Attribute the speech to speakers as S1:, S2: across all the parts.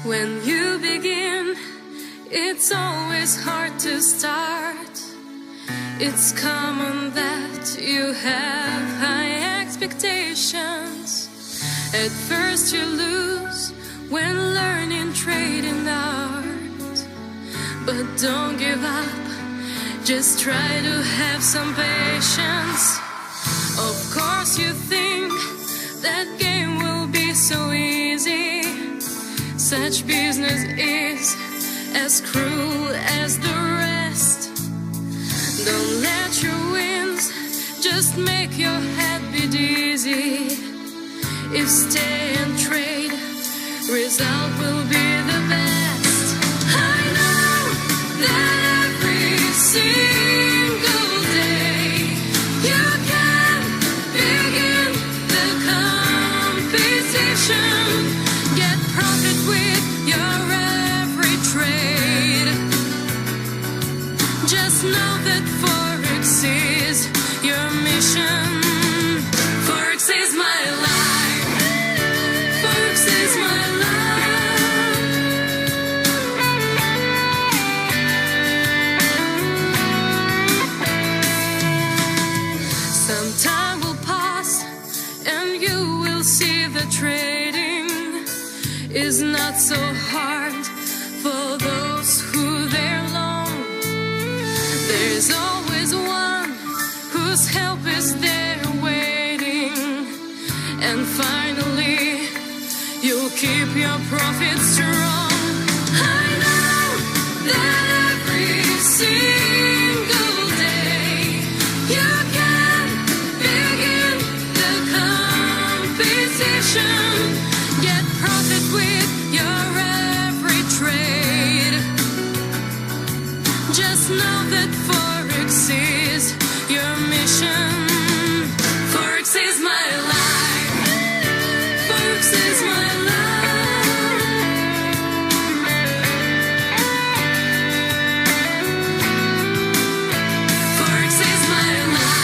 S1: When you begin, it's always hard to start. It's common that you have high expectations. At first you lose when learning trading art. But don't give up, just try to have some patience. Of course you think that game will be so easy. Such business is as cruel as the rest. Don't let your wins just make your head be dizzy. If stay and trade, result will be the best. I know that every single day you can begin the competition. Get profit with your every trade. Just know that Forex is your mission. Forex is my life. Forex is my life. Some time will pass and you will see the trading is not so hard for those who they're long. There's always one whose help is there waiting. And finally, you'll keep your profit strong. I know that every single day you can begin the competition. Get profit with your every trade. Just know that Forex is your mission. Forex is my life. Forex is my life. Forex is my life.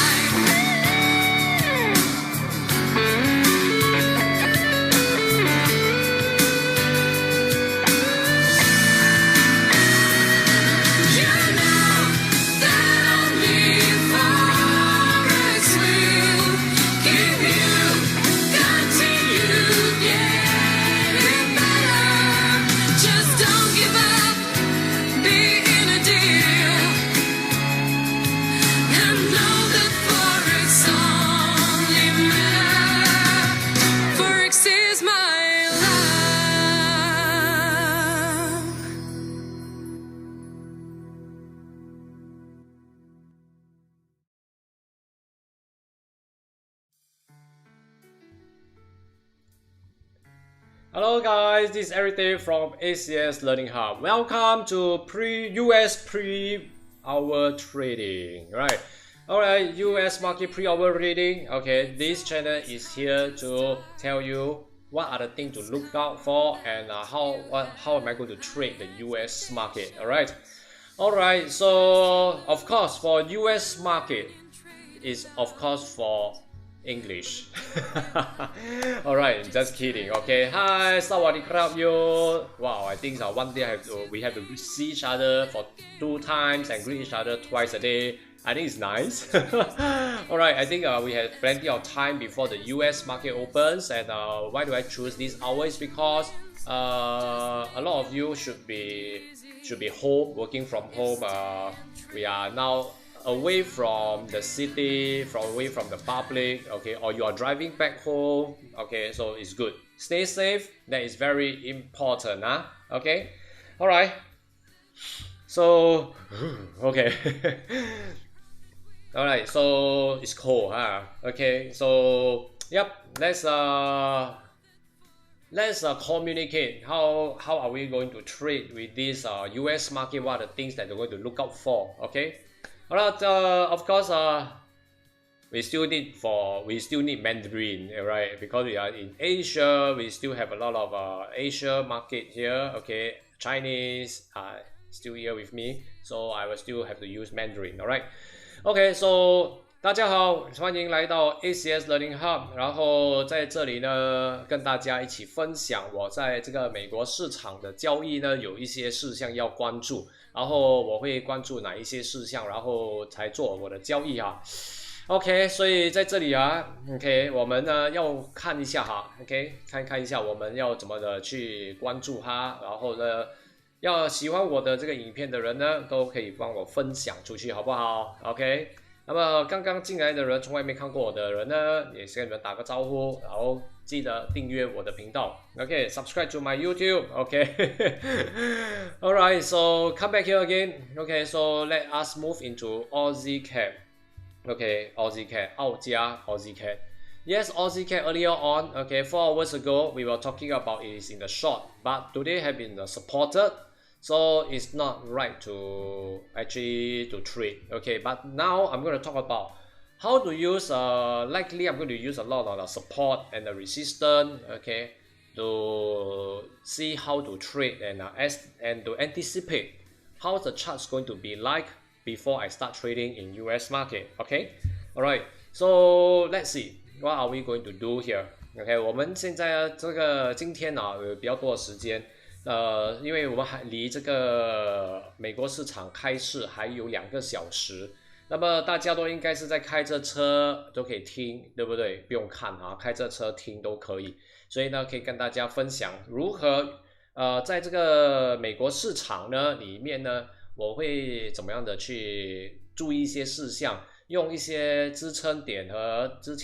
S1: You know that only Forex will keep you continue getting better. Just don't give up, be in a deal, and know that Forex only matters. Forex is my life.
S2: Hello guys, this is Eric from ACS Learning Hub. Welcome to US pre-hour trading. Alright, US market pre-hour trading. Okay, this channel is here to tell you what are the things to look out for and how am I going to trade the US market. Alright, so of course for US market is of course for English. Alright, just kidding. Okay, hi, sawadee krap yo. Wow, I think one day we have to see each other for 2 times and greet each other twice a day. I think it's nice. Alright, I think we have plenty of time before the US market opens. And why do I choose these hours? Because a lot of you should be home, working from home. We are now away from the city, away from the public, okay, or you are driving back home, okay, so it's good. Stay safe, that is very important, okay. Alright, so okay. Alright, so it's cold, okay, so yep, let's communicate how are we going to trade with this US market. What are the things that we're going to look out for, okay. Alright, of course, we still need Mandarin, right? Because we are in Asia, we still have a lot of Asia market here. Okay, Chinese still here with me, so I will still have to use Mandarin. Alright, okay, so 大家好，欢迎来到 ACS Learning Hub。然后在这里呢，跟大家一起分享我在这个美国市场的交易呢，有一些事项要关注。然后我会关注哪一些事项，然后才做我的交易啊。OK， 所以在这里啊 ，OK， 我们呢要看一下哈 ，OK， 看一下我们要怎么的去关注它，然后呢，要喜欢我的这个影片的人呢，都可以帮我分享出去，好不好 ？OK。那么刚刚进来的人，从来没看过我的人呢，也是跟你们打个招呼，然后记得订阅我的频道 ，OK，subscribe to my YouTube，OK，alright，so come back here again，OK，so let us move into Aussie CAD，OK，Aussie CAD， 澳加 Aussie CAD。Yes, Aussie CAD earlier on, okay, 4 hours ago, we were talking about it is in the short, but today have been supported. So it's not right to actually to trade, okay? But now I'm going to talk about how to use. Likely I'm going to use a lot of the support and the resistance, okay, to see how to trade and to anticipate how the chart's going to be like before I start trading in US market, okay? All right. So let's see what are we going to do here, okay? 我们现在这个今天啊有比较多的时间。因为我们还离这个美国市场开市还有2个小时，那么大家都应该是在开着车都可以听，对不对？不用看啊，开着车听都可以。所以呢，可以跟大家分享如何在这个美国市场呢里面呢，我会怎么样的去注意一些事项，用一些支撑点和支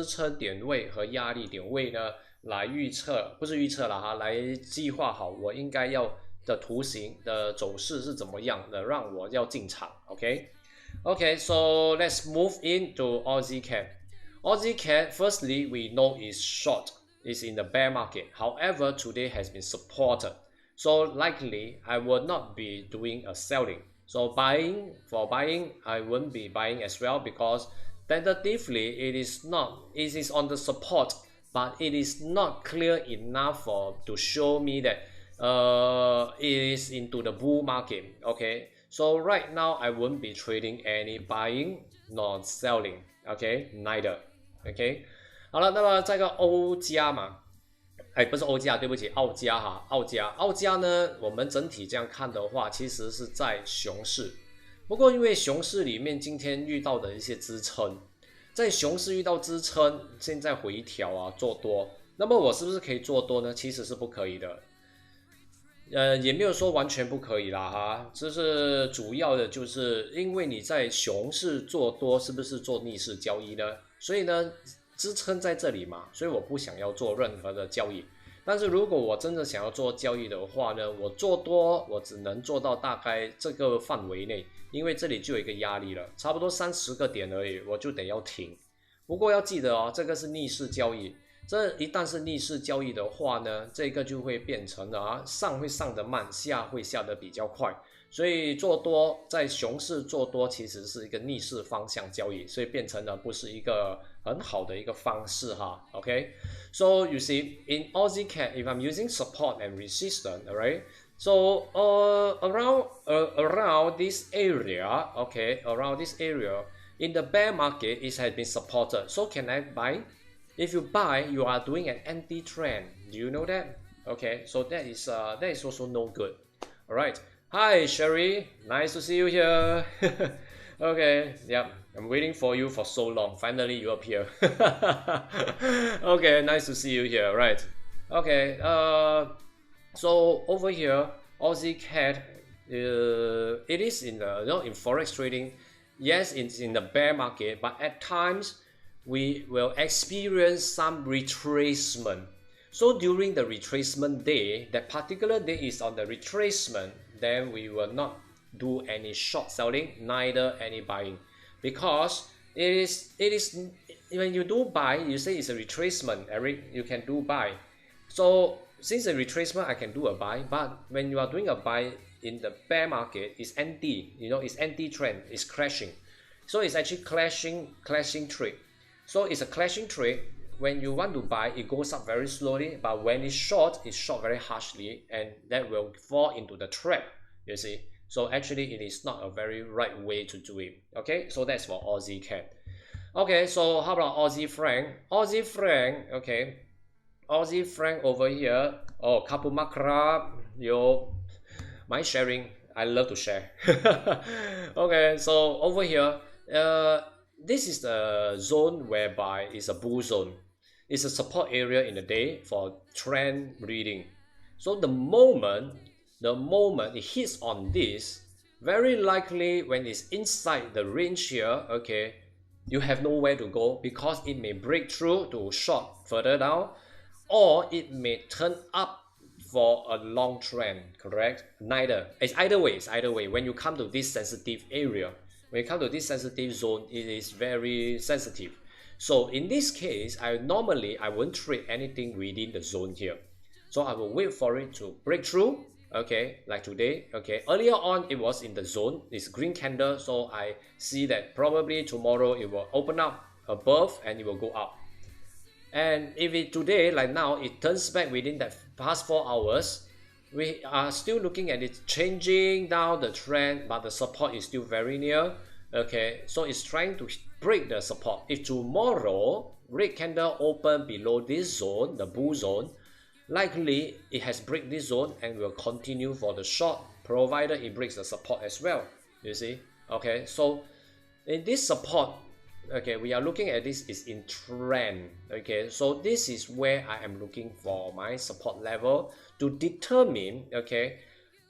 S2: 撑点位和压力点位呢。来预测，不是预测了哈，来计划好我应该要的图形的走势是怎么样的，让我要进场 ，OK， so let's move into Aussie CAD. Aussie CAD, firstly, we know is short, is in the bear market. However, today has been supported, so likely I will not be doing a selling. So buying, I won't be buying as well because tentatively it is on the support.But it is not clear enough to show me that it is into the bull market. Okay, so right now I won't be trading any buying nor selling. Okay, neither. Okay， 好了，那么这个欧加嘛，不是欧加，对不起，澳加哈，澳加呢，我们整体这样看的话，其实是在熊市。不过因为熊市里面今天遇到的一些支撑。在熊市遇到支撑，现在回调啊，做多，那么我是不是可以做多呢？其实是不可以的，也没有说完全不可以啦哈，这是主要的就是因为你在熊市做多，是不是做逆势交易呢？所以呢，支撑在这里嘛，所以我不想要做任何的交易。但是如果我真的想要做交易的话呢，我做多，我只能做到大概这个范围内，因为这里就有一个压力了，差不多30个点而已，我就得要停。不过要记得哦，这个是逆势交易，这一旦是逆势交易的话呢，这个就会变成了上会上得慢，下会下得比较快。所以做多在熊市做多其实是一个逆势方向交易，所以变成了不是一个很好的一个方式哈。Okay, so you see in Aussie CAD, if I'm using support and resistance, alright, so around this area, okay, around this area in the bear market it has been supported. So can I buy? If you buy, you are doing an anti-trend. Do you know that? Okay, so that is also no good. Alright. Hi Sherry, nice to see you here. Okay, yep, I'm waiting for you for so long. Finally you appear. Okay, nice to see you here. Right. Okay, so over here, Aussie CAD, it is in the in forex trading. Yes, it's in the bear market, but at times we will experience some retracement. So during the retracement day, that particular day is on the retracement, then we will not do any short selling, neither any buying, because it is when you do buy, you say it's a retracement, Eric, you can do buy. So since a retracement, I can do a buy, but when you are doing a buy in the bear market, it's anti, it's anti-trend, it's crashing. So it's actually clashing trade. So it's a clashing trade. When you want to buy, it goes up very slowly, but when it's short very harshly, and that will fall into the trap, you see. So actually, it is not a very right way to do it. Okay, so that's for Aussie CAD. Okay, so how about Aussie franc? Aussie franc, okay. Aussie franc over here. Oh, Kapumakra, yo, my sharing. I love to share. Okay, so over here, uh, this is the zone whereby it's a bull zone. It's a support area in the day for trend reading. So the moment it hits on this, very likely when it's inside the range here, okay, you have nowhere to go because it may break through to short further down, or it may turn up for a long trend, correct? Neither. It's either way. When you come to this sensitive area, when you come to this sensitive zone, it is very sensitive. So in this case, I won't trade anything within the zone here. So I will wait for it to break through. Okay, like today. Okay, earlier on it was in the zone. It's green candle, so I see that probably tomorrow it will open up above and it will go up. And if it today, like now, it turns back within that past 4 hours, we are still looking at it changing down the trend, but the support is still very near. Okay, so it's trying to break the support. If tomorrow red candle open below this zone, the bull zone, likely it has break this zone and will continue for the short, provided it breaks the support as well. You see? Okay, so in this support, okay, we are looking at this is in trend. Okay, so this is where I am looking for my support level to determine, okay,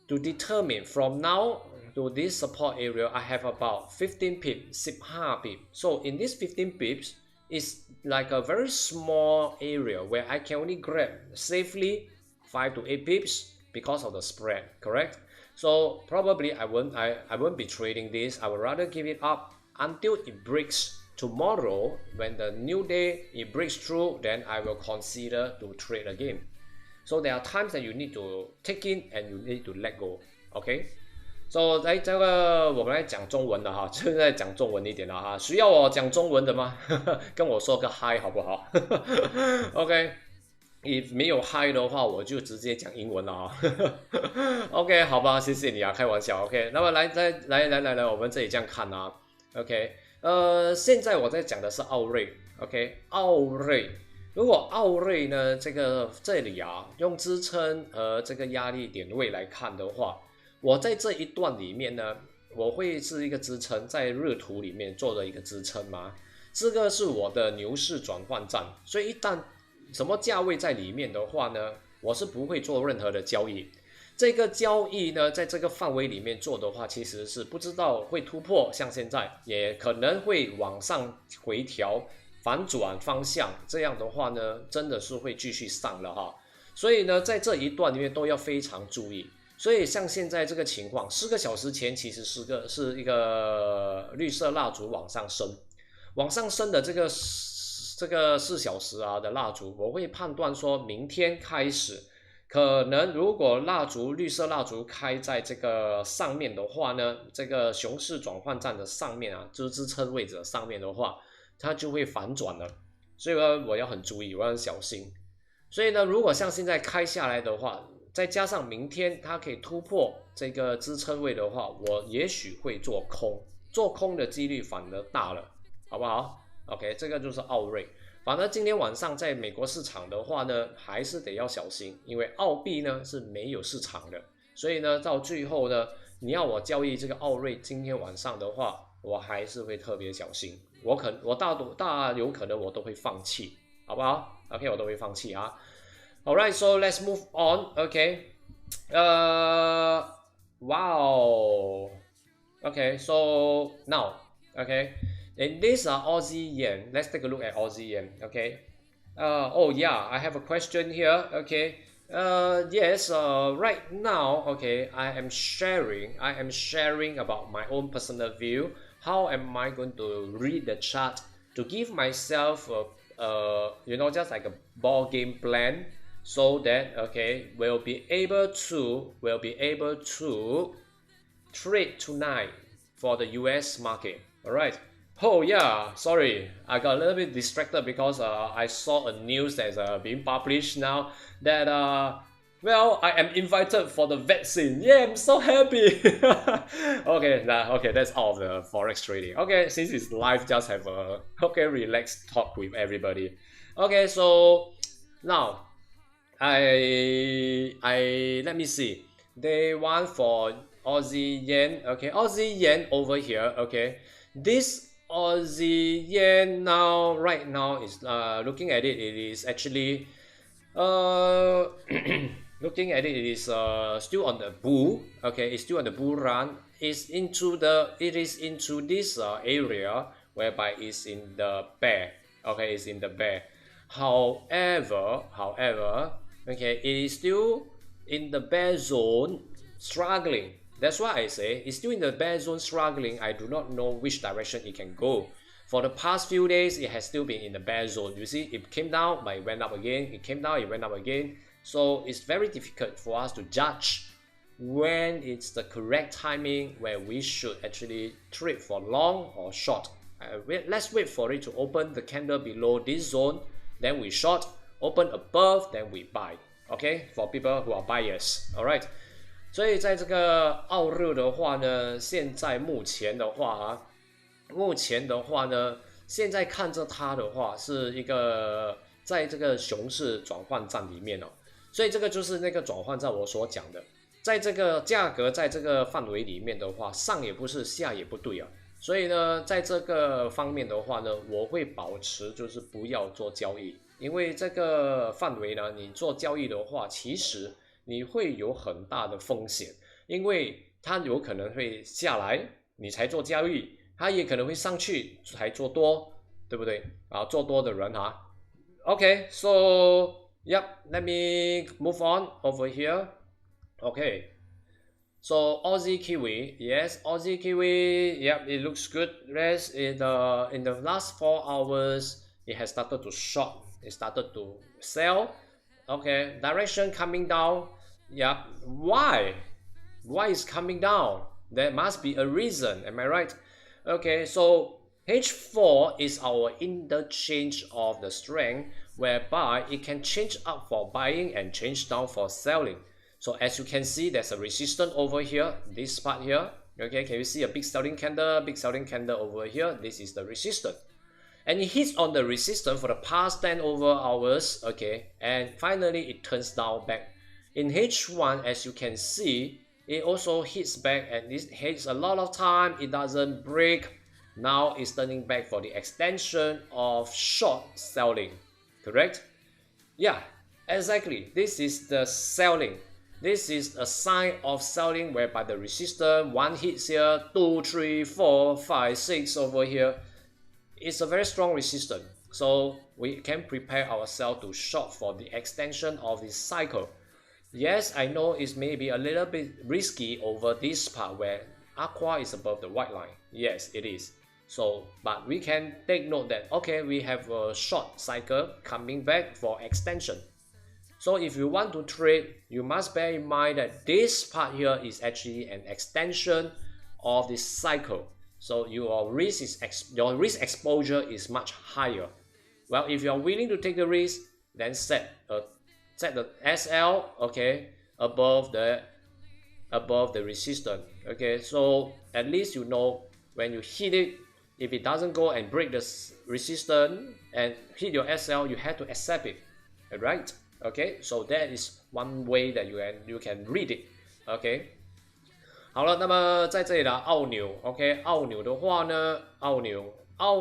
S2: to determine from now to this support area, I have about 15 pips, 15 pips. So in this 15 pips, it's like a very small area where I can only grab safely 5 to 8 pips because of the spread, correct? So probably I won't be trading this. I would rather give it up until it breaks tomorrow. When the new day it breaks through, then I will consider to trade again. So there are times that you need to take in and you need to let go. Okay? So 在这个我们来讲中文的哈，现在讲中文一点了哈，需要我讲中文的吗？跟我说个嗨好不好？OK， if 没有嗨的话，我就直接讲英文了啊。OK， 好吧，谢谢你啊，开玩笑。OK， 那么来，我们这里这样看啊。OK， 现在我在讲的是奥瑞。OK， 奥瑞。如果奥瑞呢，这里啊，用支撑和这个压力点位来看的话，我在这一段里面呢，我会是一个支撑，在日图里面做了一个支撑嘛。这个是我的牛市转换站，所以一旦什么价位在里面的话呢，我是不会做任何的交易。这个交易呢，在这个范围里面做的话，其实是不知道会突破，像现在也可能会往上回调，反转方向。这样的话呢，真的是会继续上了哈。所以呢，在这一段里面都要非常注意。所以像现在这个情况，4个小时前其实是一个绿色蜡烛往上升，往上升的这个4小时啊的蜡烛，我会判断说明天开始，可能如果绿色蜡烛开在这个上面的话呢，这个熊市转换站的上面啊，就是支撑位置的上面的话，它就会反转了。所以呢，我要很注意，我要很小心。所以呢，如果像现在开下来的话，再加上明天它可以突破这个支撑位的话，我也许会做空，做空的几率反而大了，好不好 ？OK， 这个就是奥瑞。反正今天晚上在美国市场的话呢，还是得要小心，因为澳币呢是没有市场的，所以呢，到最后呢，你要我交易这个奥瑞，今天晚上的话，我还是会特别小心，我大有可能我都会放弃，好不好 ？OK， 我都会放弃啊。Alright, so let's move on. Okay. Wow. Okay, so now, okay, and these are Aussie yen. Let's take a look at Aussie yen. Okay. Oh yeah, I have a question here. Okay. Yes. Right now, okay, I am sharing about my own personal view. How am I going to read the chart to give myself just like a ball game plan? So that okay, we'll be able to trade tonight for the US market. All right. Oh yeah, sorry, I got a little bit distracted because I saw a news that's being published now that Well, I am invited for the vaccine. Yeah, I'm so happy. Okay, okay, that's all of the forex trading. Okay, since it's live, just have a relaxed talk with everybody. Okay, so now I let me see. Day one for Aussie yen. Okay, Aussie yen over here. Okay, this Aussie yen now right now is looking at it. It is actually uh looking at it, it is still on the bull. Okay, it's still on the bull run. It is into this area whereby it's in the bear. Okay, it's in the bear. However, okay, it is still in the bear zone, struggling. That's why I say it's still in the bear zone, struggling. I do not know which direction it can go. For the past few days, it has still been in the bear zone. You see, it came down, but it went up again. It came down, it went up again. So it's very difficult for us to judge when it's the correct timing where we should actually trade for long or short. Let's wait for it to open the candle below this zone, then we short. Open above, then we buy. Okay, for people who are buyers. Alright. 所以在这个澳日的话呢，现在目前的话呢，现在看着它的话是一个在这个熊市转换站里面哦。所以这个就是那个转换站我所讲的，在这个价格在这个范围里面的话，上也不是，下也不对啊。所以呢，在这个方面的话呢，我会保持就是不要做交易，因为这个范围呢，你做交易的话，其实你会有很大的风险，因为它有可能会下来，你才做交易，它也可能会上去才做多，对不对？啊，做多的人哈。Okay, so yep, let me move on over here. Okay, so Aussie Kiwi, yes, Aussie Kiwi, yep, it looks good. Rest in the last 4 hours, it has started to short, it started to sell. Okay, direction coming down. Yep, why is coming down? There must be a reason, am I right? Okay, so H4 is our interchange of the strength, whereby it can change up for buying and change down for selling. So as you can see, there's a resistance over here, this part here. Okay, can you see a big selling candle over here? This is the resistance. And it hits on the resistance for the past 10 over hours, okay, and finally it turns down back. In H1, as you can see, it also hits back, and it hits a lot of time, it doesn't break. Now it's turning back for the extension of short selling, correct? Yeah, exactly. This is the selling. This is a sign of selling whereby the resistance, 1 hits here, 2, 3, 4, 5, 6 over here. It's a very strong resistance. So we can prepare ourselves to short for the extension of this cycle. Yes, I know it may be a little bit risky over this part where aqua is above the white line. Yes, it is. So, but we can take note that, okay, we have a short cycle coming back for extension. So if you want to trade, you must bear in mind that this part here is actually an extension of this cycle. So your risk exposure is much higher. Well, if you are willing to take a risk, then set the SL, okay, above the resistance. Okay, so at least you know when you hit it, if it doesn't go and break the resistance and hit your SL, you have to accept it, right? Okay, so that is one way that you can read it. Okay. 好了，那么在这里的澳纽 ，OK， 澳纽的话呢，澳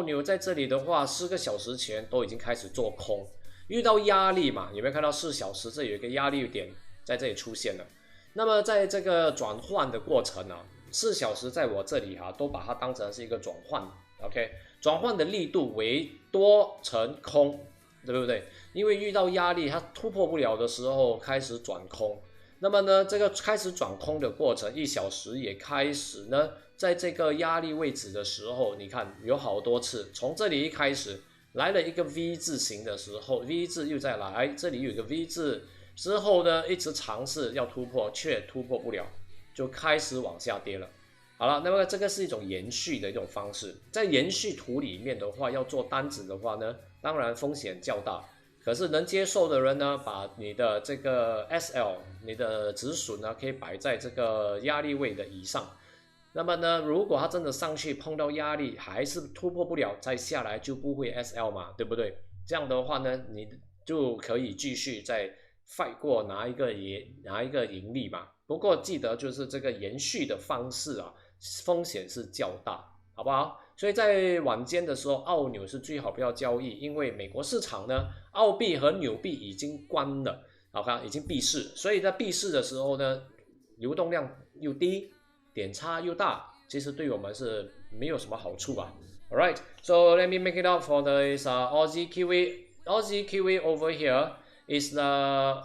S2: 纽在这里的话，4个小时前都已经开始做空，遇到压力嘛，有没有看到4小时这有一个压力点在这里出现了？那么在这个转换的过程呢，4小时在我这里都把它当成是一个转换 ，OK， 转换的力度为多乘空，对不对？因为遇到压力它突破不了的时候开始转空。那么呢，这个开始转空的过程，1小时也开始呢，在这个压力位置的时候，你看有好多次，从这里一开始来了一个 V 字形的时候 ，V 字又再来，这里有一个 V 字之后呢，一直尝试要突破，却突破不了，就开始往下跌了。好了，那么这个是一种延续的一种方式，在延续图里面的话，要做单子的话呢，当然风险较大。可是能接受的人呢，把你的这个 SL 你的止损呢可以摆在这个压力位的以上。那么呢，如果它真的上去碰到压力还是突破不了，再下来就不会 SL 嘛，对不对？这样的话呢，你就可以继续再 fight 过拿一个盈利嘛。不过记得就是这个延续的方式啊，风险是较大，好不好？所以在晚间的时候，澳纽是最好不要交易，因为美国市场呢，澳币和纽币已经关了，好看，已经闭市，所以在闭市的时候呢，流动量又低，点差又大，其实对我们是没有什么好处啊。Alright, so let me make it up for this Aussie Kiwi. Aussie Kiwi over here is during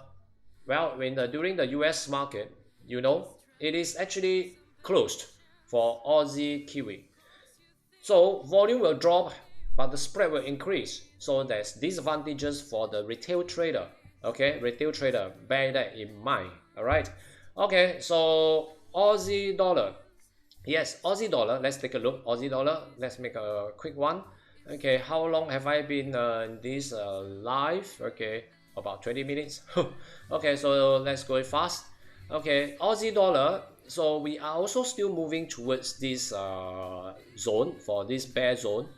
S2: the US market, you know, it is actually closed for Aussie Kiwi. So volume will drop, but the spread will increase. So there's disadvantages for the retail trader. Okay, retail trader, bear that in mind. Alright. Okay, so Aussie dollar. Yes, Aussie dollar. Let's take a look. Aussie dollar. Let's make a quick one. Okay, how long have I been in this live? Okay, about 20 minutes. Okay, so let's go fast. Okay, Aussie dollar. So we are also still moving towards this zone, for this bear zone.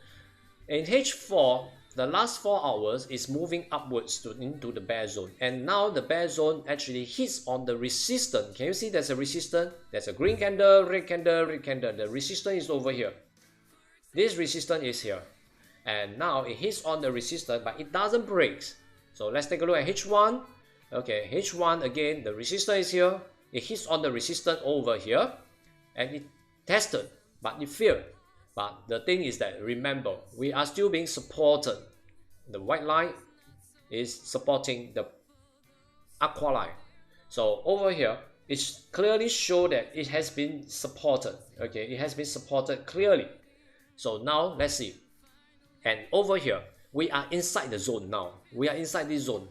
S2: In H4, the last 4 hours is moving upwards into the bear zone, and now the bear zone actually hits on the resistance. Can you see there's a resistance? There's a green candle, red candle, red candle. The resistance is over here. This resistance is here, and now it hits on the resistance, but it doesn't break. So let's take a look at H1. Okay, H1 again, the resistance is here. It hits on the resistance over here, and it tested, but it failed. But the thing is that, remember, we are still being supported. The white line is supporting the aqua line. So over here, it clearly shows that it has been supported. Okay, it has been supported clearly. So now let's see. And over here, we are inside the zone now. We are inside this zone.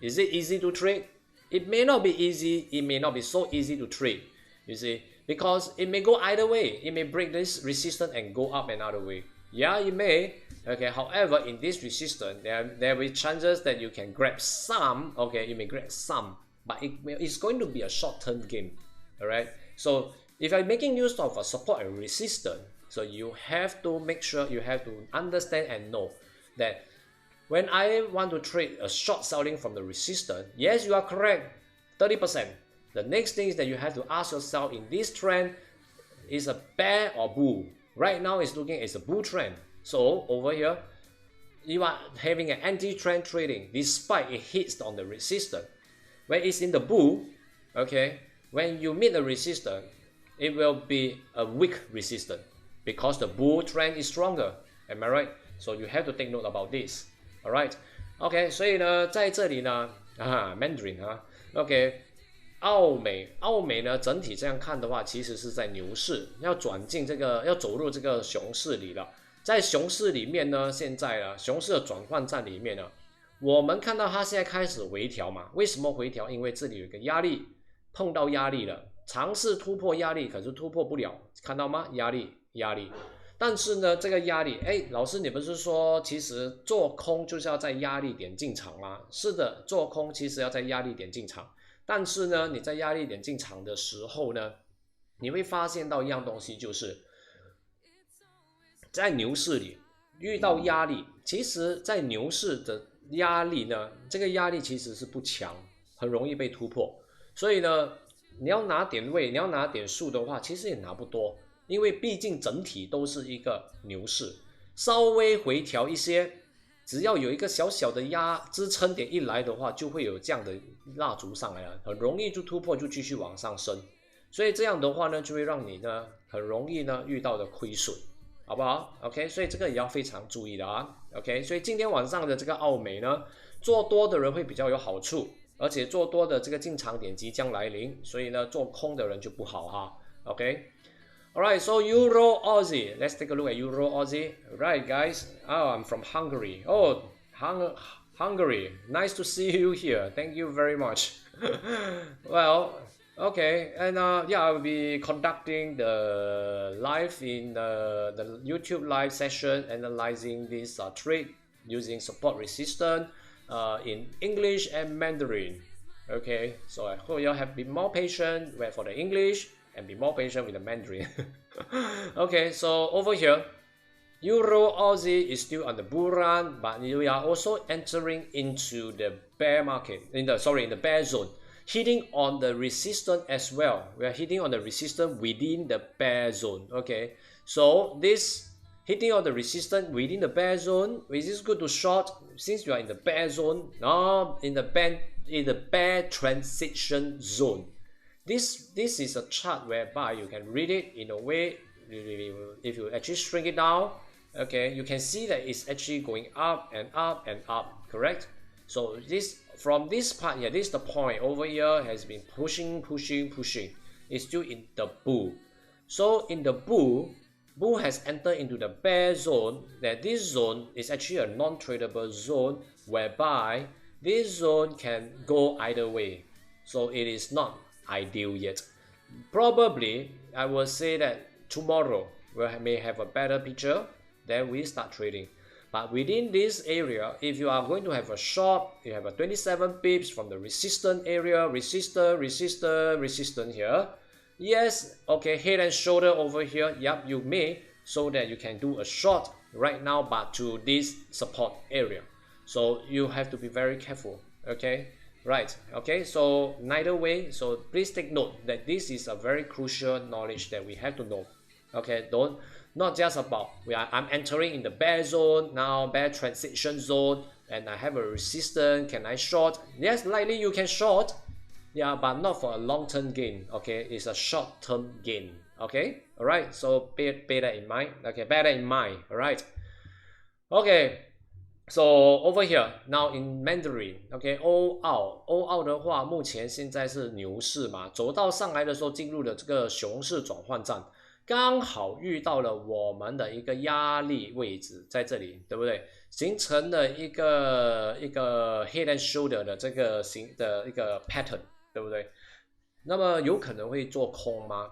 S2: Is it easy to trade? It may not be easy. It may not be so easy to trade. You see, because it may go either way. It may break this resistance and go up another way. Yeah, it may. Okay, however, in this resistance, there will be chances that you can grab some. Okay, you may grab some, but it's going to be a short-term game. Alright, so if you're making use of a support and resistance, so you have to make sure, you have to understand and know that when I want to trade a short selling from the resistance, yes, you are correct, 30%. The next thing is that you have to ask yourself, in this trend, is a bear or bull? Right now it's looking as a bull trend. So over here, you are having an anti-trend trading despite it hits on the resistance. When it's in the bull, okay, when you meet the resistance, it will be a weak resistance because the bull trend is stronger. Am I right? So you have to take note about this. Alright, OK， 所以呢，在这里呢，Mandarin 啊 ，OK， 澳美呢，整体这样看的话，其实是在牛市，要走入这个熊市里了。在熊市里面呢，现在呢，熊市的转换站里面呢，我们看到它现在开始回调嘛？为什么回调？因为这里有一个压力，碰到压力了，尝试突破压力，可是突破不了，看到吗？压力。但是呢，这个压力，老师，你不是说其实做空就是要在压力点进场吗？是的，做空其实要在压力点进场。但是呢，你在压力点进场的时候呢，你会发现到一样东西，就是在牛市里遇到压力，其实在牛市的压力呢，这个压力其实是不强，很容易被突破。所以呢，你要拿点位，你要拿点数的话，其实也拿不多。因为毕竟整体都是一个牛市，稍微回调一些，只要有一个小小的支撑点一来的话，就会有这样的蜡烛上来了，很容易就突破，就继续往上升。所以这样的话呢，就会让你呢很容易呢遇到的亏损，好不好 ？OK， 所以这个也要非常注意的啊。OK， 所以今天晚上的这个澳美呢，做多的人会比较有好处，而且做多的这个进场点即将来临，所以呢做空的人就不好哈。OK。Alright, so Euro Aussie. Let's take a look at Euro Aussie. Right, guys. Oh, I'm from Hungary. Oh, Hungary. Nice to see you here. Thank you very much. Well, okay. And yeah, I will be conducting the live in the YouTube live session, analyzing this trade using support resistance. in English and Mandarin. Okay, so I hope you have been more patient for the English and be more patient with the Mandarin. Okay, so over here, Euro Aussie is still on the bull run, but we are also entering into the bear market, in the bear zone, hitting on the resistance as well. We are hitting on the resistance within the bear zone. Okay, so this hitting on the resistance within the bear zone, which is good to short since you are in the bear zone, in the bear transition zone. This is a chart whereby you can read it in a way. If you actually shrink it down, okay, you can see that it's actually going up and up and up, correct? So from this part here, this is the point over here, has been pushing. It's still in the bull. So in the bull has entered into the bear zone. That this zone is actually a non-tradable zone whereby this zone can go either way. So it is not ideal yet. Probably I will say that tomorrow we may have a better picture, then we start trading. But within this area, if you are going to have a short, you have a 27 pips from the resistance area, resistance here. Yes, okay, head and shoulder over here. Yep, you may, so that you can do a short right now, but to this support area. So you have to be very careful. Okay, right. Okay, so neither way. So please take note that this is a very crucial knowledge that we have to know. Okay, not just about I'm entering in the bear zone now, bear transition zone, and I have a resistance. Can I short? Yes, likely you can short. Yeah, but not for a long-term gain. Okay, it's a short-term gain. Okay, all right. So bear that in mind. Okay, bear that in mind. All right. Okay. So over here now in Mandarin, okay, all out 的话，目前现在是牛市嘛，走到上来的时候进入了这个熊市转换站，刚好遇到了我们的一个压力位置在这里，对不对？形成了一个 head and shoulder 的这个一个 pattern， 对不对？那么有可能会做空吗？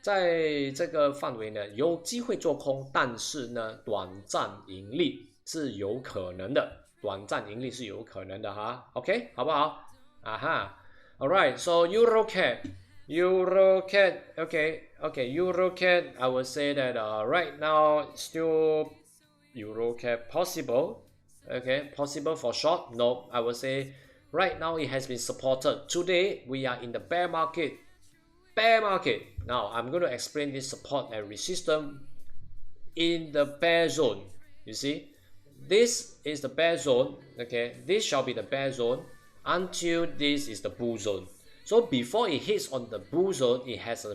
S2: 在这个范围呢，有机会做空，但是呢，短暂盈利是有可能的，短暂盈利是有可能的哈 ，OK， 好不好？啊哈 ，Alright， so EuroCAD， okay, EuroCAD, I would say that right now still EuroCAD possible, okay, possible for short. No, I would say right now it has been supported. Today we are in the bear market. Now I'm going to explain this support and resistance in the bear zone. You see, this is the bear zone. Okay, this shall be the bear zone until this is the bull zone. So before it hits on the bull zone, it has a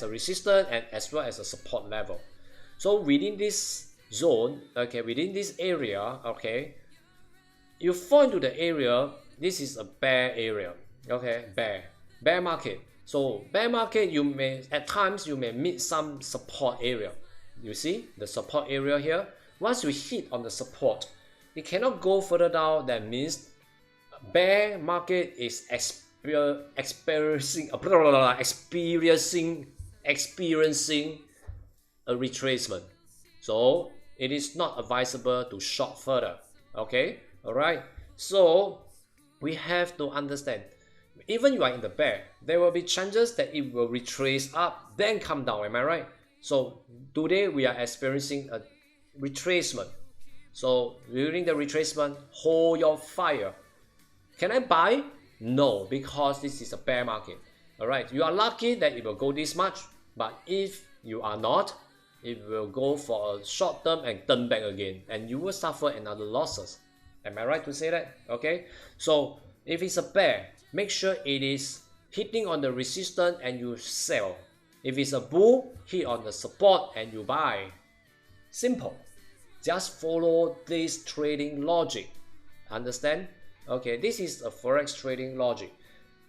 S2: resistance and as well as a support level. So within this zone, okay, within this area, okay, you fall into the area. This is a bear area. Okay, bear market. So bear market, at times you may meet some support area. You see the support area here. Once you hit on the support, it cannot go further down. That means bear market is experiencing a retracement. So it is not advisable to short further. Okay, all right. So we have to understand, even you are in the bear, there will be chances that it will retrace up, then come down. Am I right? So today we are experiencing a retracement. So during the retracement, hold your fire. Can I buy? No, because this is a bear market. All right, you are lucky that it will go this much, but if you are not, it will go for a short term and turn back again, and you will suffer another losses. Am I right to say that? Okay, so if it's a bear, make sure it is hitting on the resistance and you sell. If it's a bull, hit on the support and you buy. Simple. Just follow this trading logic. Understand? Okay, this is a forex trading logic.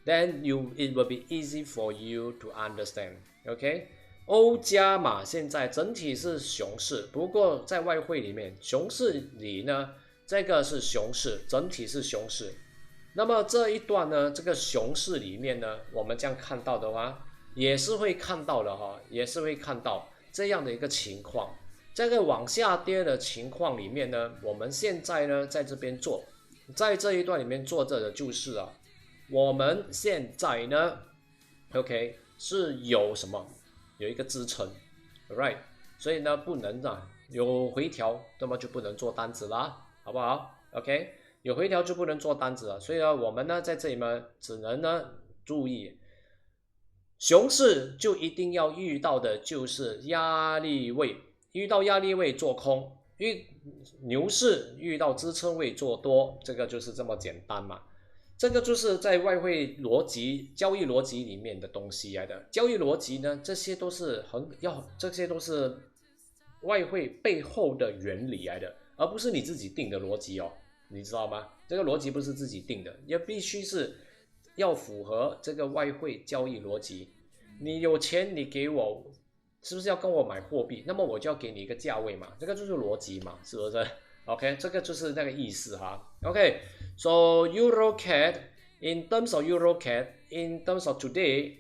S2: Then it will be easy for you to understand. Okay? 欧加码现在整体是熊市，不过在外汇里面，熊市里呢，这个是熊市，整体是熊市。那么这一段呢，这个熊市里面呢，我们这样看到的话，也是会看到的哈，也是会看到这样的一个情况。这个往下跌的情况里面呢，我们现在呢在这边做，在这一段里面做着的就是啊，我们现在呢 ，OK 是有什么？有一个支撑 ，right？ 所以呢，不能啊有回调，那么就不能做单子啦，好不好 ？OK， 有回调就不能做单子了，所以呢，我们呢在这里呢，只能呢注意，熊市就一定要遇到的就是压力位，遇到压力位做空，牛市遇到支撑位做多，这个就是这么简单嘛。这个就是在外汇逻辑、交易逻辑里面的东西来的。交易逻辑呢，这些都是这些都是外汇背后的原理来的，而不是你自己定的逻辑哦，你知道吗？这个逻辑不是自己定的，也必须是要符合这个外汇交易逻辑。你有钱，你给我，是不是要跟我买货币？那么我就要给你一个价位嘛，这个就是逻辑嘛，是不是？OK， 这个就是那个意思哈。OK，so EuroCAD in terms of EuroCAD in terms of today,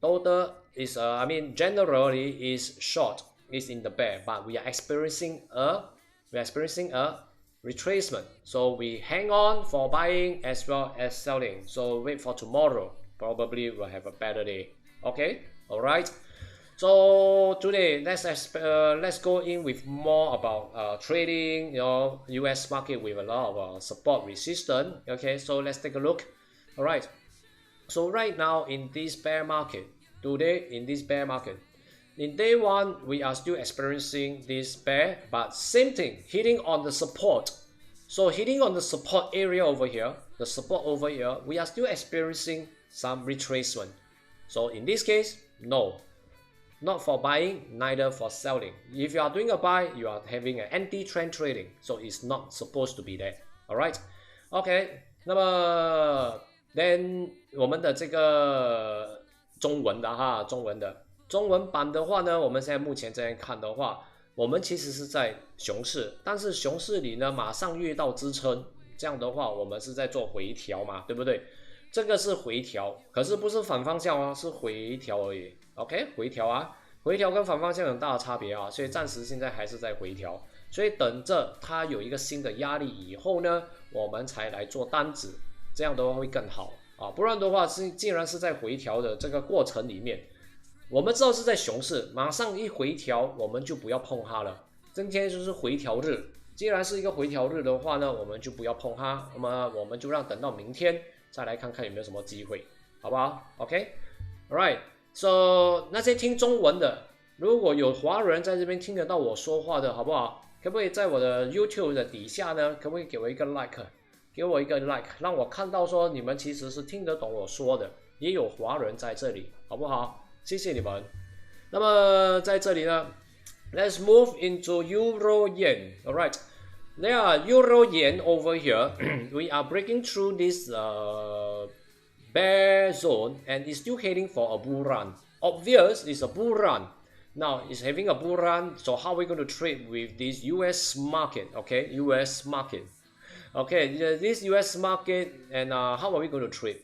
S2: total is I mean generally is short, is in the bear, but we are experiencing a retracement. So we hang on for buying as well as selling. So wait for tomorrow. Probably we'll have a better day. Okay, all right. So today let's go in with more about trading, US market with a lot of support resistance. Okay, so let's take a look. All right. So right now in this bear market, today in this bear market, in day one we are still experiencing this bear, but same thing, hitting on the support. So hitting on the support area over here, we are still experiencing some retracement. So in this case, no. Not for buying, neither for selling. If you are doing a buy, you are having an anti-trend trading, so it's not supposed to be there. Alright, OK. 那么 then 我们的这个中文版的话呢，我们现在目前这样看的话，我们其实是在熊市，但是熊市里呢马上遇到支撑，这样的话我们是在做回调嘛，对不对？这个是回调，可是不是反方向哦，是回调而已。OK， 回调啊，回调跟反方向有很大的差别啊，所以暂时现在还是在回调，所以等着它有一个新的压力以后呢，我们才来做单子，这样的话会更好啊，不然的话既然是在回调的这个过程里面，我们知道是在熊市，马上一回调我们就不要碰它了，今天就是回调日，既然是一个回调日的话呢，我们就不要碰它，那么我们就等到明天再来看看有没有什么机会，好不好 ？OK，Alright。So 那些听中文的，如果有华人在这边听得到我说话的，好不好？可不可以在我的 YouTube 的底下呢？可不可以给我一个 like， 给我一个 like， 让我看到说你们其实是听得懂我说的，也有华人在这里，好不好？谢谢你们。那么在这里呢 ，Let's move into Euro Yen. Alright, there are Euro Yen over here. We are breaking through this bear zone and is still heading for a bull run. Obvious, it's a bull run. Now it's having a bull run, so how are we going to trade with this US market? Okay, US market. Okay, this US market, and how are we going to trade?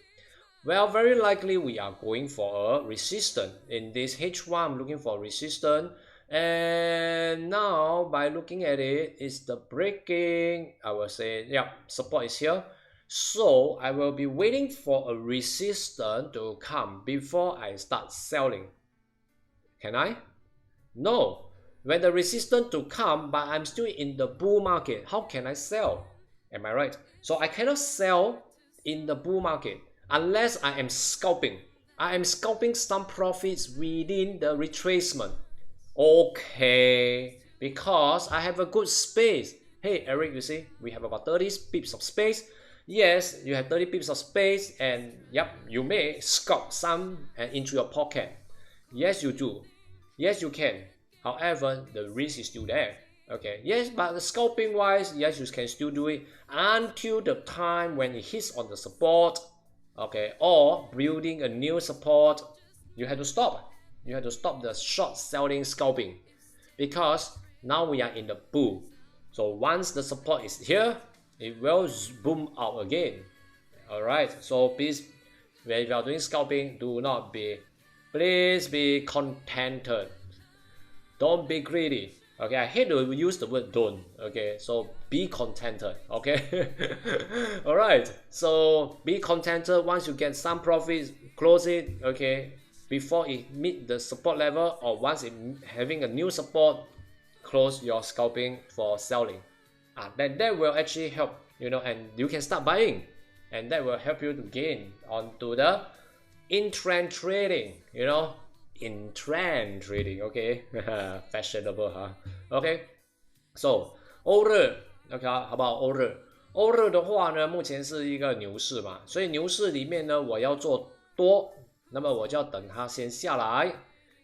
S2: Well, very likely we are going for a resistance. In this H1, I'm looking for a resistance. And now by looking at it, it's the breaking, I will say, yeah, support is here. So I will be waiting for a resistance to come before I start selling. Can I? No. When the resistance to come, but I'm still in the bull market, how can I sell? Am I right? So I cannot sell in the bull market unless I am scalping. I am scalping some profits within the retracement. Okay, because I have a good space. Hey Eric, you see, we have about 30 pips of space. Yes, you have 30 pips of space, and yep, you may scalp some into your pocket. Yes, you do. Yes, you can. However, the risk is still there. Okay, yes, but the scalping wise, yes, you can still do it until the time when it hits on the support, okay, or building a new support. You have to stop. You have to stop the short selling scalping because now we are in the bull. So once the support is here, it will boom out again. Alright, so please, when you are doing scalping, please be contented. Don't be greedy. Okay, I hate to use the word don't. Okay, so be contented. Okay, all right. So be contented. Once you get some profits, close it. Okay, before it meet the support level, or once it having a new support, close your scalping for selling. Then that will actually help, and you can start buying, and that will help you to gain onto the in-trend trading, in-trend trading, okay. Fashionable, huh? Okay, so 欧日 OK 好不好？欧日的话呢，目前是一个牛市嘛，所以牛市里面呢，我要做多，那么我就要等它先下来，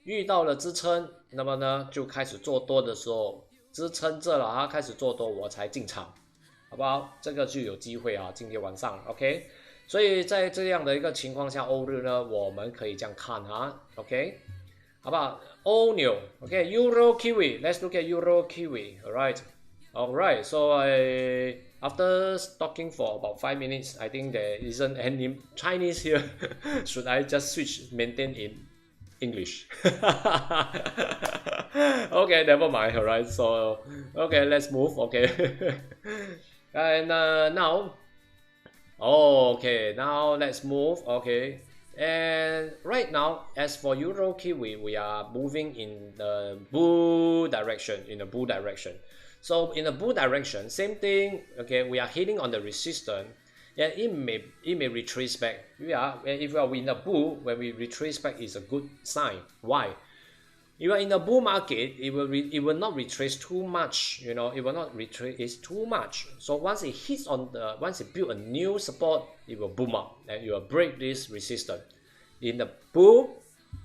S2: 遇到了支撑，那么呢就开始做多的时候，支撑这了，它开始做多，我才进场，好不好？这个就有机会啊，今天晚上 OK。所以在这样的一个情况下，欧日呢，我们可以这样看哈 ，OK， 好不好？欧牛 ，OK，Euro Kiwi，Let's look at Euro Kiwi，alright，alright。So after talking for about 5 minutes, I think there isn't any Chinese here. Should I just switch, maintain in English? Okay, never mind. Alright, so okay, let's move. Okay, and now. Okay, now let's move. Okay, and right now, as for Euro Kiwi, we are moving in the bull direction. So in the bull direction, same thing. Okay, we are hitting on the resistance, and it may retrace back. If we are in the bull, when we retrace back, is a good sign. Why? If you are in the bull market, it will not retrace too much. It will not retrace too much. So once it build a new support, it will boom up and it will break this resistance. In the bull,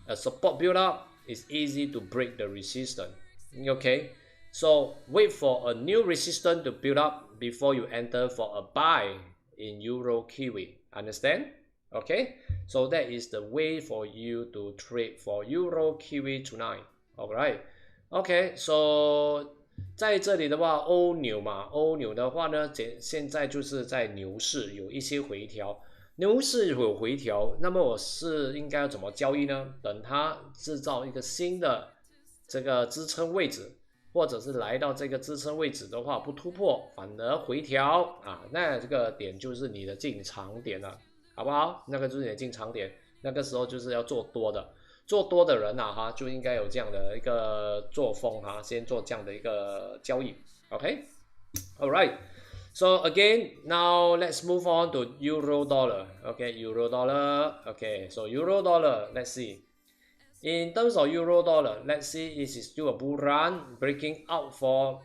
S2: a support build up is easy to break the resistance. Okay, so wait for a new resistance to build up before you enter for a buy in Euro Kiwi. Understand? Okay, so that is the way for you to trade for Euro Kiwi tonight. Alright, okay, so 在这里的话，欧牛的话呢，现在就是在牛市有一些回调，牛市有回调，那么我是应该要怎么交易呢？等它制造一个新的这个支撑位置，或者是来到这个支撑位置的话不突破，反而回调那这个点就是你的进场点了。好不好？那个就是你的进场点，那个时候就是要做多的人就应该有这样的一个作风先做这样的一个交易 OK alright so again now let's move on to Euro dollar Euro dollar so Euro dollar let's see. In terms of Euro dollar, let's see it is still a bull run, breaking out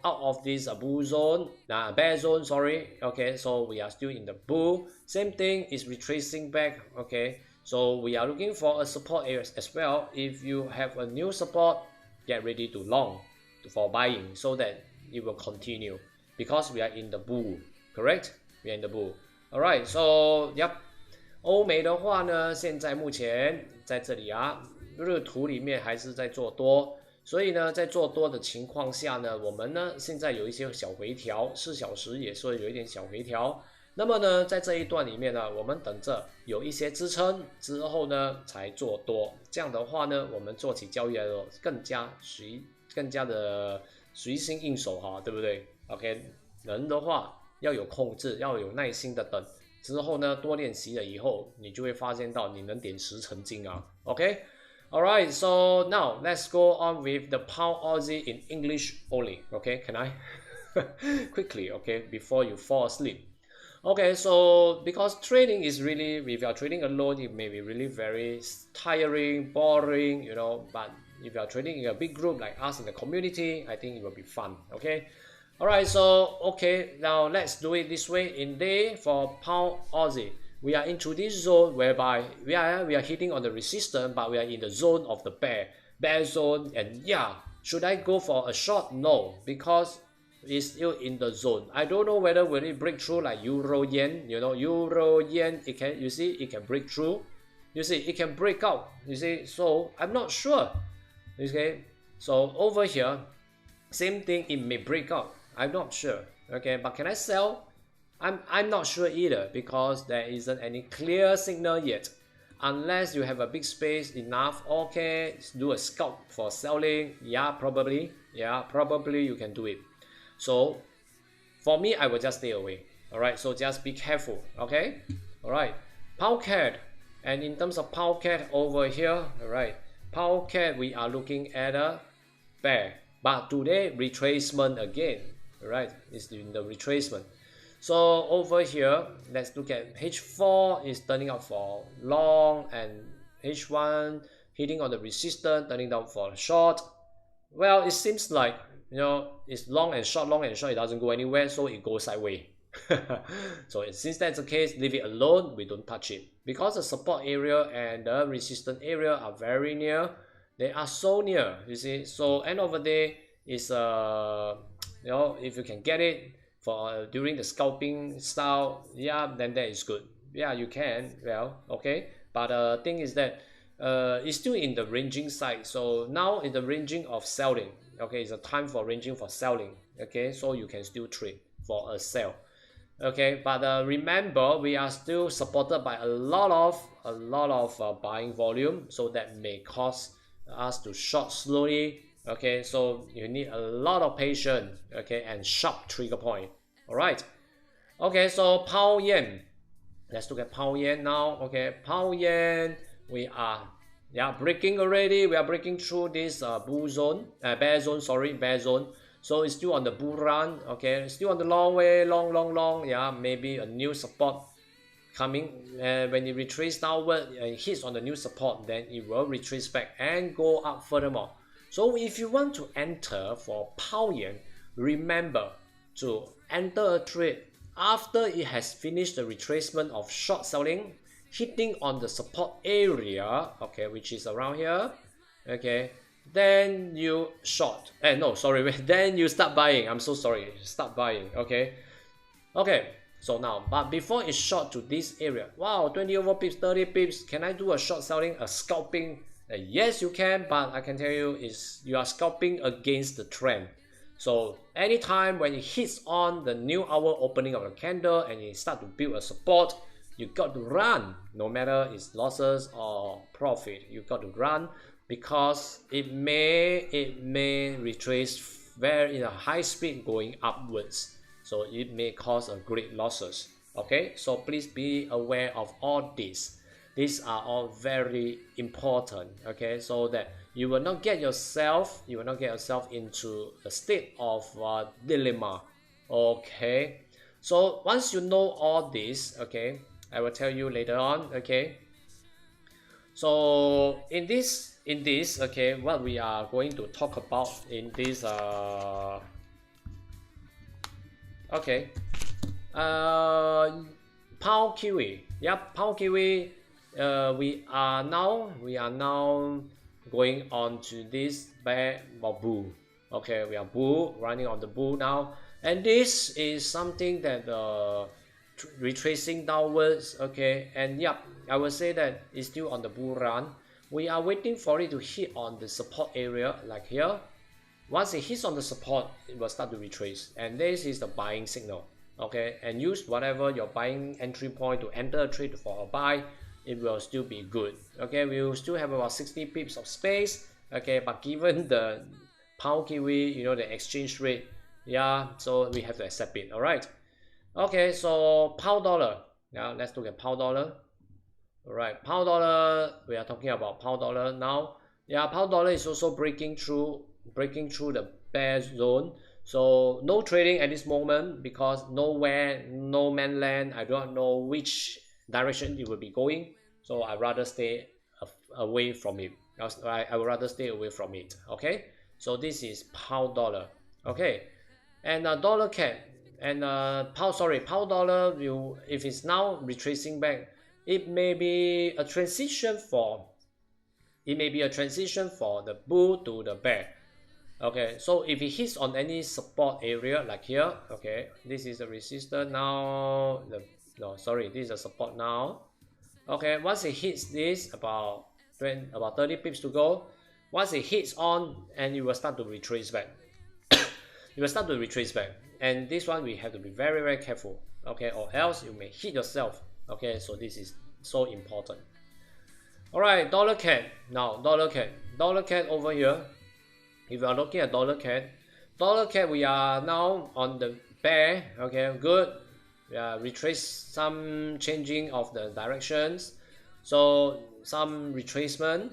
S2: of this bull zone, bear zone, sorry. Okay, so we are still in the bull. Same thing is retracing back. Okay, so we are looking for a support area as well. If you have a new support, get ready to long for buying so that it will continue because we are in the bull. Correct? We are in the bull. Alright, so yep. 欧美的话呢，现在目前在这里日图里面还是在做多，所以呢，在做多的情况下呢，我们呢现在有一些小回调，4小时也是有一点小回调。那么呢，在这一段里面呢，我们等着有一些支撑之后呢，才做多。这样的话呢，我们做起交易来说更加的随心应手对不对 ？OK， 人的话要有控制，要有耐心的等。之后呢，多练习了以后，你就会发现到你能点石成金OK。Alright, so now let's go on with the Pound Aussie in English only. Okay, can I? Quickly, okay, before you fall asleep. Okay, so because trading is really, if you are trading alone, it may be really very tiring, boring, but if you are trading in a big group like us in the community, I think it will be fun, okay? Alright, so, okay, now let's do it this way. In day for Pound Aussie. We are into this zone whereby we are hitting on the resistance, but we are in the zone of the bear zone. And should I go for a short? No, because it's still in the zone. I don't know whether will it break through like Euro Yen. Euro Yen, it can break through. You see, it can break out. You see, so I'm not sure. Okay, so over here, same thing. It may break out. I'm not sure. Okay, but can I sell? I'm not sure either because there isn't any clear signal yet. unless you have a big space enough. Okay, do a scalp for selling. Yeah, probably you can do it. So for me, I will just stay away. All right, so just be careful. Okay, all right. Powcat, and in terms of Powcat over here, all right, Powcat we are looking at a bear, but today retracement again. All right, it's in the retracement. So over here, let's look at H4 is turning out for long, and H1 hitting on the resistance, turning down for short. Well, it seems like, you know, it's long and short, it doesn't go anywhere, so it goes sideways. So since that's the case, leave it alone, we don't touch it. Because the support area and the resistance area are very near, they are so near, you see. So end of the day is you know, if you can get it for during the scalping style, yeah, then that is good. Yeah, you can, well, okay. But thing is that it's still in the ranging side. So now in the ranging of selling, okay, it's a time for ranging for selling. Okay, so you can still trade for a sell. Okay, but remember, we are still supported by a lot of buying volume, so that may cause us to short slowly. Okay, so you need a lot of patience, okay, and sharp trigger point. All right. Okay, so Pound Yen, let's look at Pound Yen now. Okay, Pound Yen, we are breaking already. We are breaking through this bull zone, bear zone, sorry, bear zone. So it's still on the bull run. Okay, still on the long way, long. Yeah, maybe a new support coming. When it retraces downward and hits on the new support, then it will retrace back and go up furthermore. So if you want to enter for Pound Yen, remember to enter a trade after it has finished the retracement of short selling, hitting on the support area, okay, which is around here. Okay, then you short. No, sorry, then you start buying. I'm so sorry. Start buying. Okay. So now, but before it short to this area, wow, 20 over pips, 30 pips. Can I do a short selling, a scalping? Yes, you can, but I can tell you is you are scalping against the trend. So anytime when it hits on the new hour opening of the candle and it start to build a support, you got to run. No matter it's losses or profit, you got to run, because it may retrace very in a high speed going upwards. So it may cause a great losses. Okay, so please be aware of all this. These are all very important. Okay, so that you will not get yourself into a state of dilemma. Okay, so once you know all this, okay, I will tell you later on. Okay, so in this, okay, what we are going to talk about in this okay, Pound Kiwi. Yep, Pound Kiwi. We are now going on to this bear or bull. Okay, we are bull, running on the bull now, and this is something that retracing downwards. Okay, and yep, I will say that it's still on the bull run. We are waiting for it to hit on the support area like here. Once it hits on the support, it will start to retrace, and this is the buying signal. Okay, and use whatever your buying entry point to enter a trade for a buy. It will still be good. Okay, we will still have about 60 pips of space. Okay, but given the Pound Kiwi, you know, the exchange rate, yeah, so we have to accept it. All right. Okay, so Pound Dollar. Now let's look at Pound Dollar. All right, Pound Dollar. We are talking about Pound Dollar now. Yeah, Pound Dollar is also breaking through the bear zone. So no trading at this moment, because nowhere, no man land. I don't know which direction it will be going, so I rather stay away from it. I would rather stay away from it. Okay, so this is Pound Dollar. Okay, and dollar CAD and Pound Dollar will, if it's now retracing back, it may be a transition for the bull to the bear. Okay, so if it hits on any support area like here, okay, this is a resistance now. This is a support now. Okay, once it hits this, about 30 pips to go. Once it hits on, and you will start to retrace back. And this one we have to be very, very careful. Okay, or else you may hit yourself. Okay, so this is so important. All right, dollar CAD. Now dollar CAD over here. If you are looking at dollar CAD, we are now on the bear. Okay, good. Retrace some changing of the directions, so some retracement.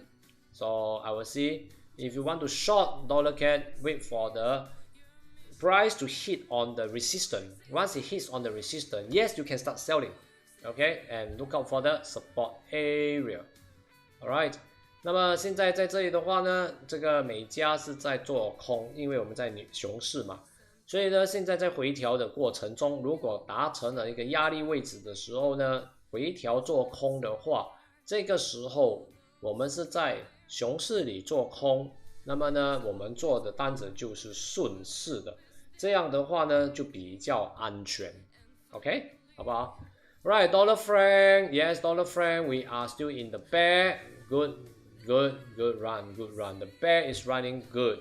S2: So I will see if you want to short dollar CAD, wait for the price to hit on the resistance. Once it hits on the resistance, yes, you can start selling. Okay, and look out for the support area. Alright， 那么现在在这里的话呢，这个美加是在做空，因为我们在熊市嘛，所以呢，现在在回调的过程中，如果达成了一个压力位置的时候呢，回调做空的话，这个时候我们是在熊市里做空，那么呢，我们做的单子就是顺势的，这样的话呢，就比较安全 ，OK， 好不好？ Right, dollar franc, yes, dollar franc, we are still in the bear. Good run. The bear is running good.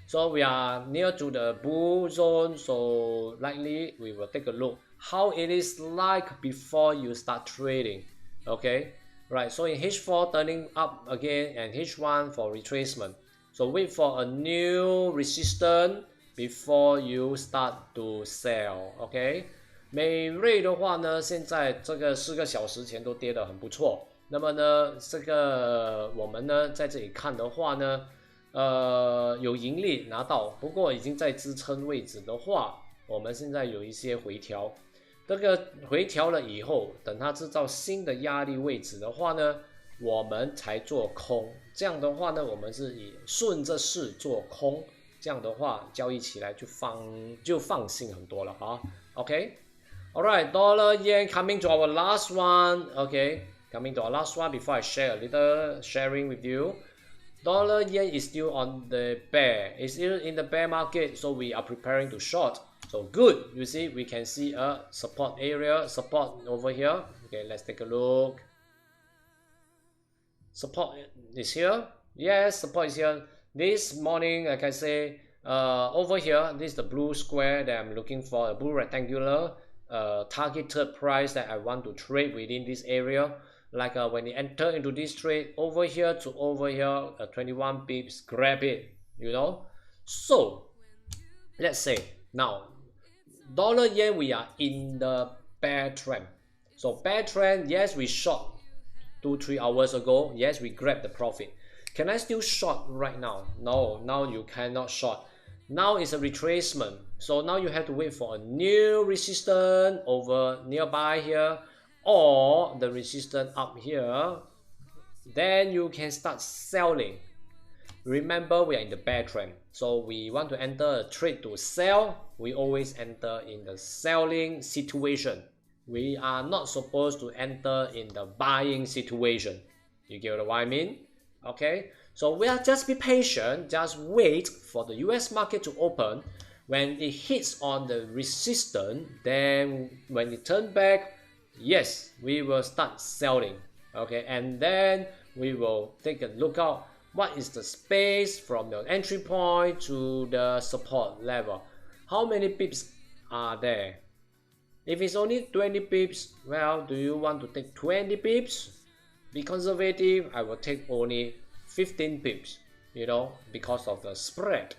S2: So we are near to the bull zone, so likely we will take a look how it is like before you start trading. Okay, right, so in H4 turning up again and H1 for retracement. So wait for a new resistance before you start to sell. Okay. 美瑞的话呢，现在这个4个小时前都跌得很不错。那么呢，这个我们呢在这里看的话呢，有盈利拿到，不过已经在支撑位置的话，我们现在有一些回调。这个回调了以后，等它制造新的压力位置的话呢，我们才做空。这样的话呢，我们是以顺着势做空，这样的话交易起来就放心很多了啊。OK。 Alright, dollar yen coming to our last one. Okay, coming to our last one before I share a little sharing with you. Dollar yen is still on the bear. It's still in the bear market, so we are preparing to short. So good. You see, we can see a support area, support over here. Okay, let's take a look. Support is here. Yes, support is here. This morning, like I say, over here, this is the blue square that I'm looking for, a blue rectangular. Targeted price that I want to trade within this area, like when you enter into this trade over here to over here, 21 pips, grab it, you know. So let's say now dollar yen, we are in the bear trend. So bear trend, yes, we short 2-3 hours ago, yes, we grabbed the profit. Can I still short right now? No, now you cannot short. Now it's a retracement, so now you have to wait for a new resistance over nearby here, or the resistance up here. Then you can start selling. Remember, we are in the bear trend, so we want to enter a trade to sell. We always enter in the selling situation. We are not supposed to enter in the buying situation. You get what I mean? Okay. So we'll just be patient, just wait for the US market to open. When it hits on the resistance, then when it turns back, yes, we will start selling. Okay, and then we will take a look out what is the space from the entry point to the support level. How many pips are there? If it's only 20 pips, well, do you want to take 20 pips? Be conservative, I will take only 15 pips, you know, because of the spread.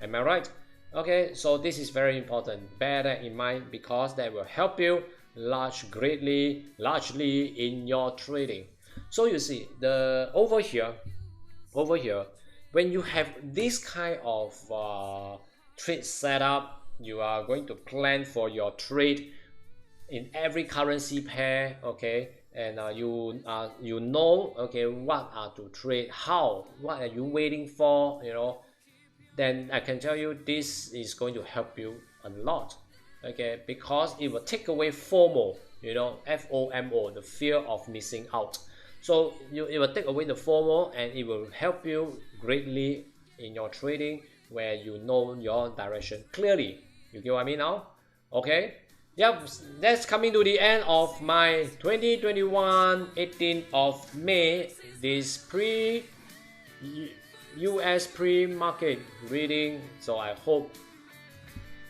S2: Am I right? Okay, so this is very important. Bear that in mind because that will help you largely in your trading. So you see, over here, when you have this kind of trade setup, you are going to plan for your trade in every currency pair. Okay. And you know, okay, what are to trade, how, what are you waiting for, you know, then I can tell you this is going to help you a lot. Okay, because it will take away FOMO, you know, FOMO, the fear of missing out. So it will take away the FOMO and it will help you greatly in your trading where you know your direction clearly. You get what I mean now? Okay. Yep, that's coming to the end of my 2021 18th of May, this US pre-market reading. So I hope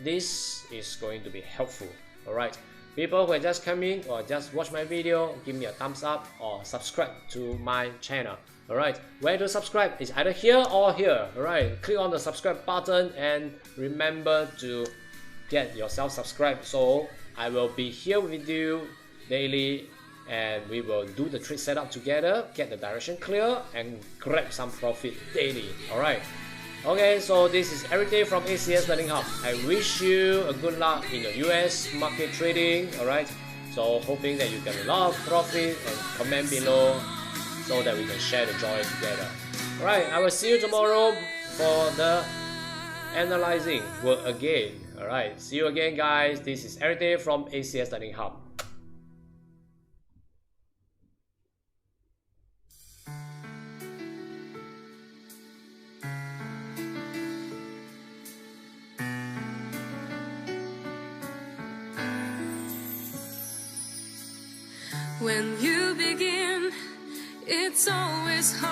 S2: this is going to be helpful. Alright, People who are just coming or just watch my video, give me a thumbs up or subscribe to my channel. Alright, where to subscribe is either here or here. Alright, click on the subscribe button and remember to get yourself subscribed, so I will be here with you daily and we will do the trade setup together, get the direction clear and grab some profit daily. Alright. Okay, so this is everything from ACS Learning Hub. I wish you a good luck in the US market trading. Alright, so hoping that you get a lot of profit, and comment below so that we can share the joy together. Alright, I will see you tomorrow for the analyzing work again. Alright, see you again guys. This is everything from ACS Learning Hub.
S1: When you begin, it's always hard.